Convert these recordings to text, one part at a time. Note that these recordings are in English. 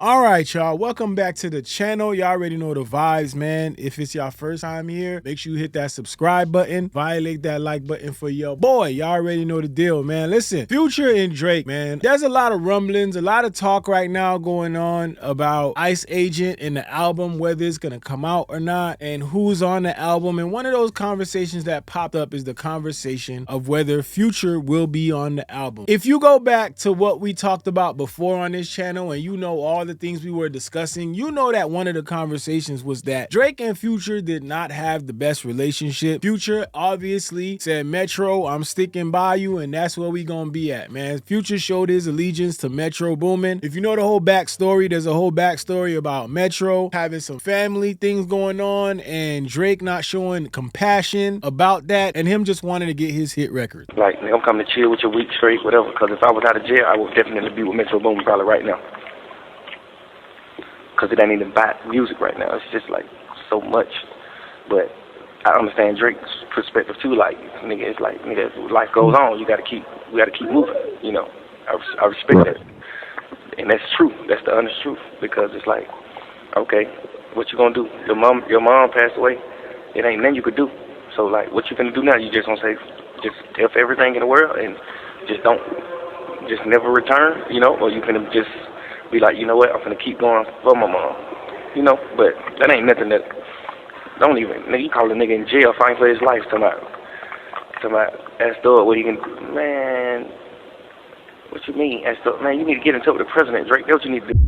All right, y'all. Welcome back to the channel. Y'all already know the vibes, man. If it's your first time here, make sure you hit that subscribe button. Violate that like button for your boy. Y'all already know the deal, man. Listen, Future and Drake, man. There's a lot of rumblings, a lot of talk right now going on about Ice Agent and the album, whether it's going to come out or not, and who's on the album. And one of those conversations that popped up is the conversation of whether Future will be on the album. If you go back to what we talked about before on this channel and you know all the things we were discussing, you know that one of the conversations was that Drake and Future did not have the best relationship. Future obviously said, Metro, I'm sticking by you, and that's where we gonna be at, man. Future showed his allegiance to Metro Boomin. If you know the whole backstory, there's a whole backstory about Metro having some family things going on and Drake not showing compassion about that and him just wanting to get his hit record. Like, I'm coming to chill with you a week straight, whatever, because if I was out of jail, I would definitely be with Metro Boomin probably right now. Because it ain't even about music right now. It's just like so much. But I understand Drake's perspective too. Like, nigga, it's like, nigga, life goes on. We gotta keep moving. You know, I respect that, and that's true. That's the honest truth. Because it's like, okay, what you gonna do? Your mom passed away. It ain't nothing you could do. So like, what you gonna do now? You just gonna say, just F everything in the world and just never return. You know, or you gonna just be like, you know what, I'm gonna keep going for my mom, you know, but that ain't nothing that, don't even, nigga, you call a nigga in jail fighting for his life, talking about, ask Doug what he can, man, what you mean, ask Doug, man, you need to get in touch with the president, Drake, that's what you need to do.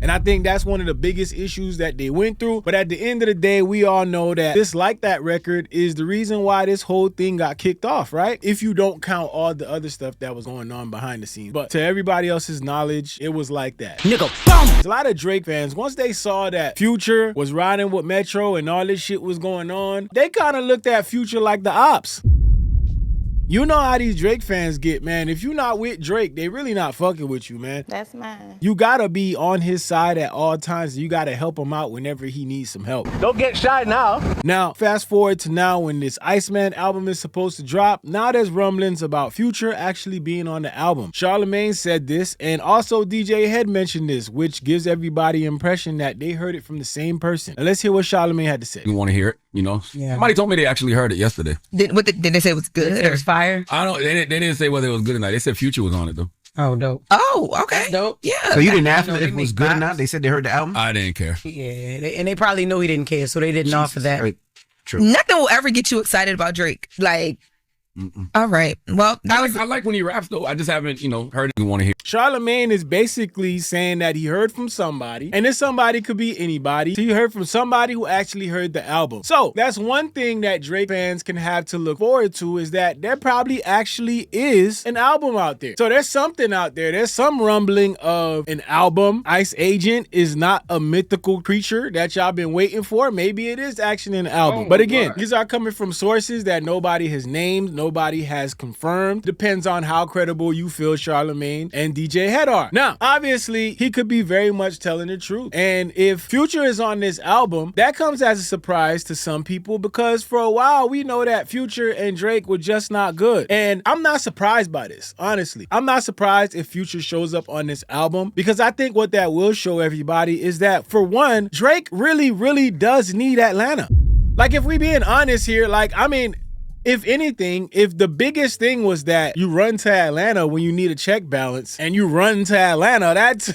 And I think that's one of the biggest issues that they went through. But at the end of the day, we all know that this Like That record is the reason why this whole thing got kicked off, right? If you don't count all the other stuff that was going on behind the scenes. But to everybody else's knowledge, it was Like That. Nigga, boom! A lot of Drake fans, once they saw that Future was riding with Metro and all this shit was going on, they kind of looked at Future like the ops. You know how these Drake fans get, man. If you're not with Drake, they really not fucking with you, man. That's mine. You gotta be on his side at all times. You gotta help him out whenever he needs some help. Don't get shy now. Now, fast forward to now when this ICEMAN album is supposed to drop. Now there's rumblings about Future actually being on the album. Charlemagne said this, and also DJ Head mentioned this, which gives everybody the impression that they heard it from the same person. Now let's hear what Charlemagne had to say. You want to hear it, you know? Yeah. Somebody told me they actually heard it yesterday. Did they say it was good? It was fire? I don't. They didn't say whether it was good or not. They said Future was on it though. Oh, dope. Oh, okay. That's dope. Yeah. So you didn't ask them if it was good or not? They said they heard the album? I didn't care. Yeah, and they probably knew he didn't care, so they didn't offer that. Right. True. Nothing will ever get you excited about Drake. Like, all right. Well, I like when he raps though. I just haven't, heard it. Want to hear. Charlemagne is basically saying that he heard from somebody, and this somebody could be anybody. So he heard from somebody who actually heard the album. So that's one thing that Drake fans can have to look forward to, is that there probably actually is an album out there. So there's something out there. There's some rumbling of an album. Ice Agent is not a mythical creature that y'all been waiting for. Maybe it is actually an album. But again, these are coming from sources that nobody has named, nobody has confirmed. Depends on how credible you feel Charlemagne and DJ Head are. Now, obviously, he could be very much telling the truth. And if Future is on this album, that comes as a surprise to some people, because for a while, we know that Future and Drake were just not good. And I'm not surprised by this, honestly. I'm not surprised if Future shows up on this album, because I think what that will show everybody is that, for one, Drake really, really does need Atlanta. Like, if we being honest here, if anything, if the biggest thing was that you run to Atlanta when you need a check balance, and you run to Atlanta, that's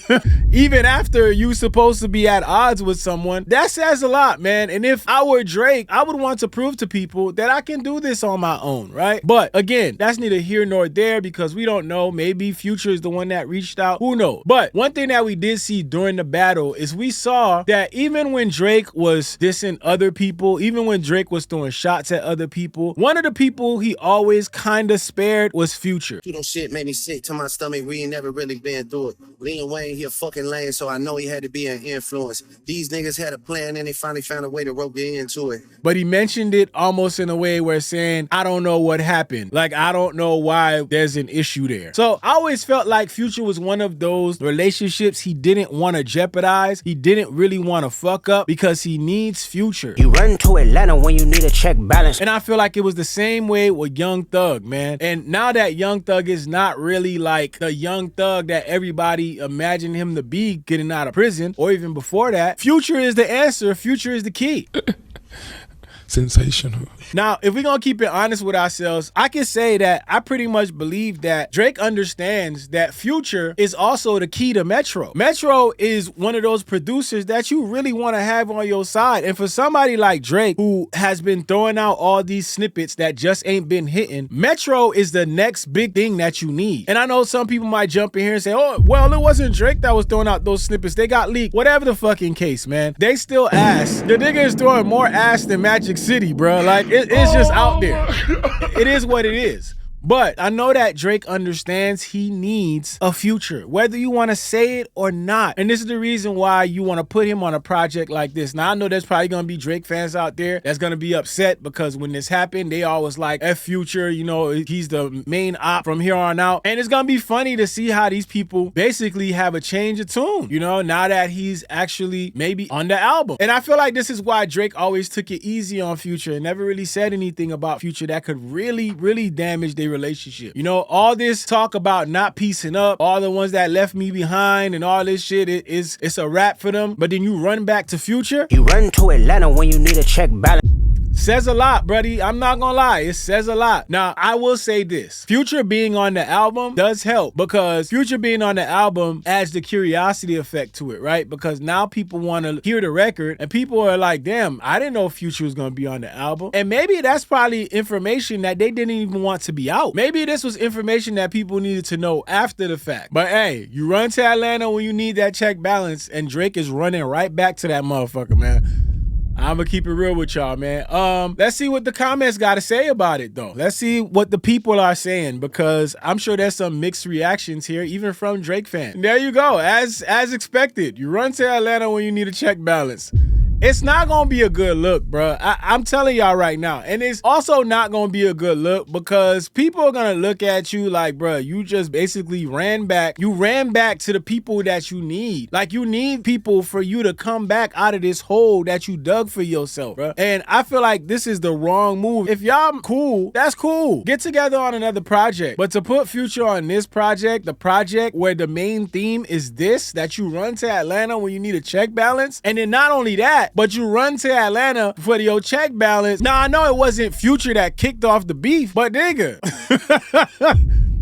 even after you supposed to be at odds with someone, that says a lot, man. And if I were Drake, I would want to prove to people that I can do this on my own, right? But again, that's neither here nor there, because we don't know. Maybe Future is the one that reached out. Who knows? But one thing that we did see during the battle is we saw that even when Drake was dissing other people, even when Drake was throwing shots at other people, one of the people he always kind of spared was Future. You know, shit made me sick to my stomach. We ain't never really been through it. Lil Wayne, he a fucking lame, so I know he had to be an influence. These niggas had a plan and they finally found a way to rope you into it. But he mentioned it almost in a way where saying, I don't know what happened. Like, I don't know why there's an issue there. So I always felt like Future was one of those relationships he didn't want to jeopardize. He didn't really want to fuck up, because he needs Future. You run to Atlanta when you need a check balance. And I feel like it was the same way with Young Thug, man. And now that Young Thug is not really like the Young Thug that everybody imagined him to be getting out of prison, or even before that, Future is the answer. Future is the key. Sensational. Now, if we're going to keep it honest with ourselves, I can say that I pretty much believe that Drake understands that Future is also the key to Metro. Metro is one of those producers that you really want to have on your side. And for somebody like Drake, who has been throwing out all these snippets that just ain't been hitting, Metro is the next big thing that you need. And I know some people might jump in here and say, oh, well, it wasn't Drake that was throwing out those snippets. They got leaked. Whatever the fucking case, man. They still ass. The nigga is throwing more ass than Magic City, bro. Like, it's just out there. It is what it is. But I know that Drake understands he needs a future, whether you want to say it or not. And this is the reason why you want to put him on a project like this. Now, I know there's probably going to be Drake fans out there that's going to be upset because when this happened, they always like, F Future, you know, he's the main op from here on out. And it's going to be funny to see how these people basically have a change of tune, you know, now that he's actually maybe on the album. And I feel like this is why Drake always took it easy on Future and never really said anything about Future that could really, really damage their relationship. You know, all this talk about not piecing up, all the ones that left me behind and all this shit, it's a wrap for them. But then you run back to Future. You run to Atlanta when you need a check balance. Says a lot, buddy. I'm not gonna lie. It says a lot. Now, I will say this. Future being on the album does help because Future being on the album adds the curiosity effect to it, right? Because now people want to hear the record and people are like, damn, I didn't know Future was gonna be on the album. And maybe that's probably information that they didn't even want to be out. Maybe this was information that people needed to know after the fact. But hey, you run to Atlanta when you need that check balance and Drake is running right back to that motherfucker, man. I'm gonna keep it real with y'all, man. Let's see what the comments got to say about it, though. Let's see what the people are saying, because I'm sure there's some mixed reactions here, even from Drake fans. And there you go, as expected. You run to Atlanta when you need a check balance. It's not going to be a good look, bro. I'm telling y'all right now. And it's also not going to be a good look because people are going to look at you like, bro, you just basically ran back. You ran back to the people that you need. Like, you need people for you to come back out of this hole that you dug for yourself, bro. And I feel like this is the wrong move. If y'all cool, that's cool. Get together on another project. But to put Future on this project, the project where the main theme is this, that you run to Atlanta when you need a check balance, and then not only that, but you run to Atlanta for your check balance. Now, I know it wasn't Future that kicked off the beef, but nigga,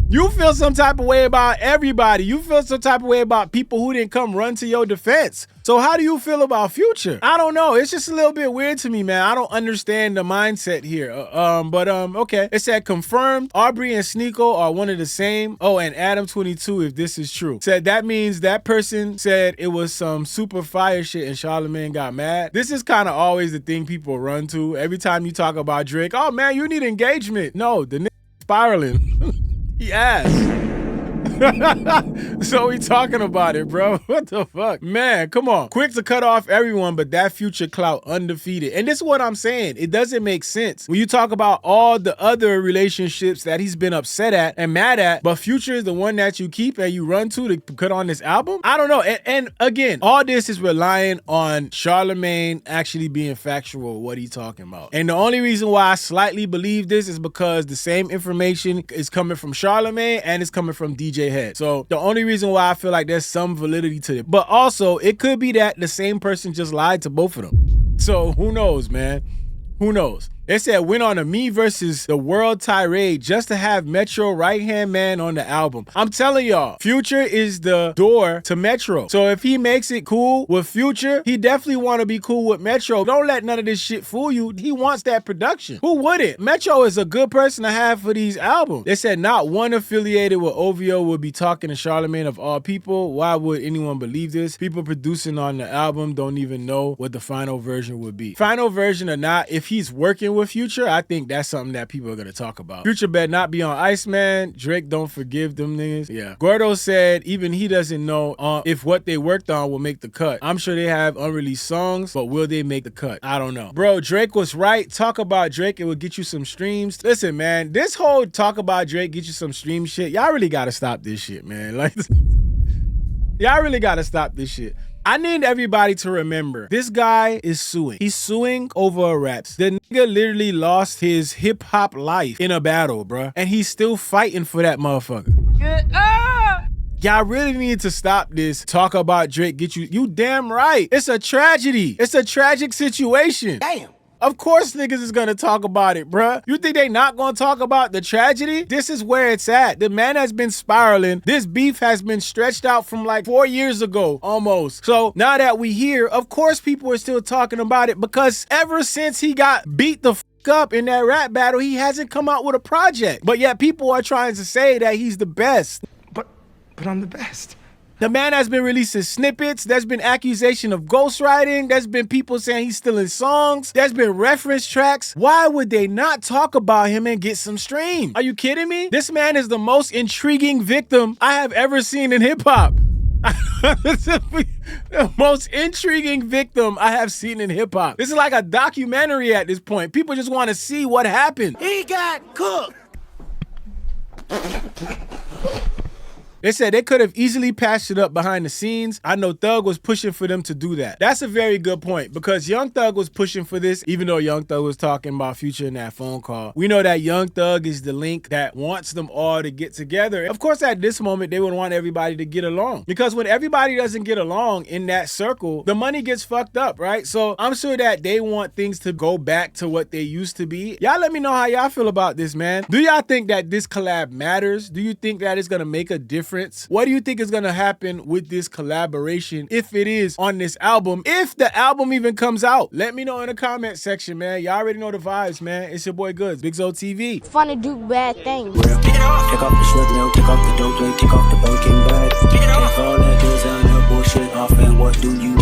you feel some type of way about everybody. You feel some type of way about people who didn't come run to your defense. So how do you feel about Future? I don't know. It's just a little bit weird to me, man. I don't understand the mindset here. Okay. It said confirmed. Aubrey and Sneeko are one of the same. Oh, and Adam22, if this is true, said that means that person said it was some super fire shit and Charlamagne got mad. This is kind of always the thing people run to. Every time you talk about Drake, oh man, you need engagement. No, the nigga spiraling. He asked. So we talking about it, bro. What the fuck? Man, come on. Quick to cut off everyone, but that Future clout undefeated. And this is what I'm saying. It doesn't make sense. When you talk about all the other relationships that he's been upset at and mad at, but Future is the one that you keep and you run to put on this album? I don't know. And again, all this is relying on Charlamagne actually being factual what he's talking about. And the only reason why I slightly believe this is because the same information is coming from Charlamagne and it's coming from DJ Head. So the only reason why I feel like there's some validity to it. But also, it could be that the same person just lied to both of them. So who knows, man? Who knows? They said went on a Me versus the World tirade just to have Metro right-hand man on the album. I'm telling y'all, Future is the door to Metro. So if he makes it cool with Future, he definitely want to be cool with Metro. Don't let none of this shit fool you. He wants that production. Who wouldn't? Metro is a good person to have for these albums. They said not one affiliated with OVO would be talking to Charlamagne of all people. Why would anyone believe this? People producing on the album don't even know what the final version would be. Final version or not, if he's working with Future, I think that's something that people are going to talk about. Future better not be on ICEMAN. Drake don't forgive them niggas. Yeah. Gordo said even he doesn't know if what they worked on will make the cut. I'm sure they have unreleased songs, but will they make the cut? I don't know. Bro, Drake was right. Talk about Drake, it will get you some streams. Listen, man, this whole talk about Drake get you some stream shit, y'all really got to stop this shit, man. Like, y'all really got to stop this shit. I need everybody to remember, this guy is suing. He's suing over raps. The nigga literally lost his hip hop life in a battle, bruh. And he's still fighting for that motherfucker. Y'all really need to stop this. Talk about Drake get you. You damn right. It's a tragedy. It's a tragic situation. Damn. Of course niggas is gonna talk about it, bruh. You think they not gonna talk about the tragedy? This is where it's at. The man has been spiraling. This beef has been stretched out from like 4 years ago, almost. So now that we here, of course people are still talking about it because ever since he got beat the up in that rap battle, he hasn't come out with a project. But yet people are trying to say that he's the best. But I'm the best. The man has been releasing snippets. There's been accusation of ghostwriting. There's been people saying he's stealing songs. There's been reference tracks. Why would they not talk about him and get some stream? Are you kidding me? This man is the most intriguing victim I have ever seen in hip hop. The most intriguing victim I have seen in hip hop. This is like a documentary at this point. People just want to see what happened. He got cooked. They said they could have easily patched it up behind the scenes. I know Thug was pushing for them to do that. That's a very good point because Young Thug was pushing for this, even though Young Thug was talking about Future in that phone call. We know that Young Thug is the link that wants them all to get together. Of course, at this moment, they would want everybody to get along because when everybody doesn't get along in that circle, the money gets fucked up, right? So I'm sure that they want things to go back to what they used to be. Y'all let me know how y'all feel about this, man. Do y'all think that this collab matters? Do you think that it's gonna make a difference? What do you think is gonna happen with this collaboration if it is on this album? If the album even comes out, let me know in the comment section, man. Y'all already know the vibes, man. It's your boy Goods, Big Zo TV. It's fun to do bad things. Take off the short nail, take off the dope, take off the broken bag. Take all that goods and that bullshit off, and what do you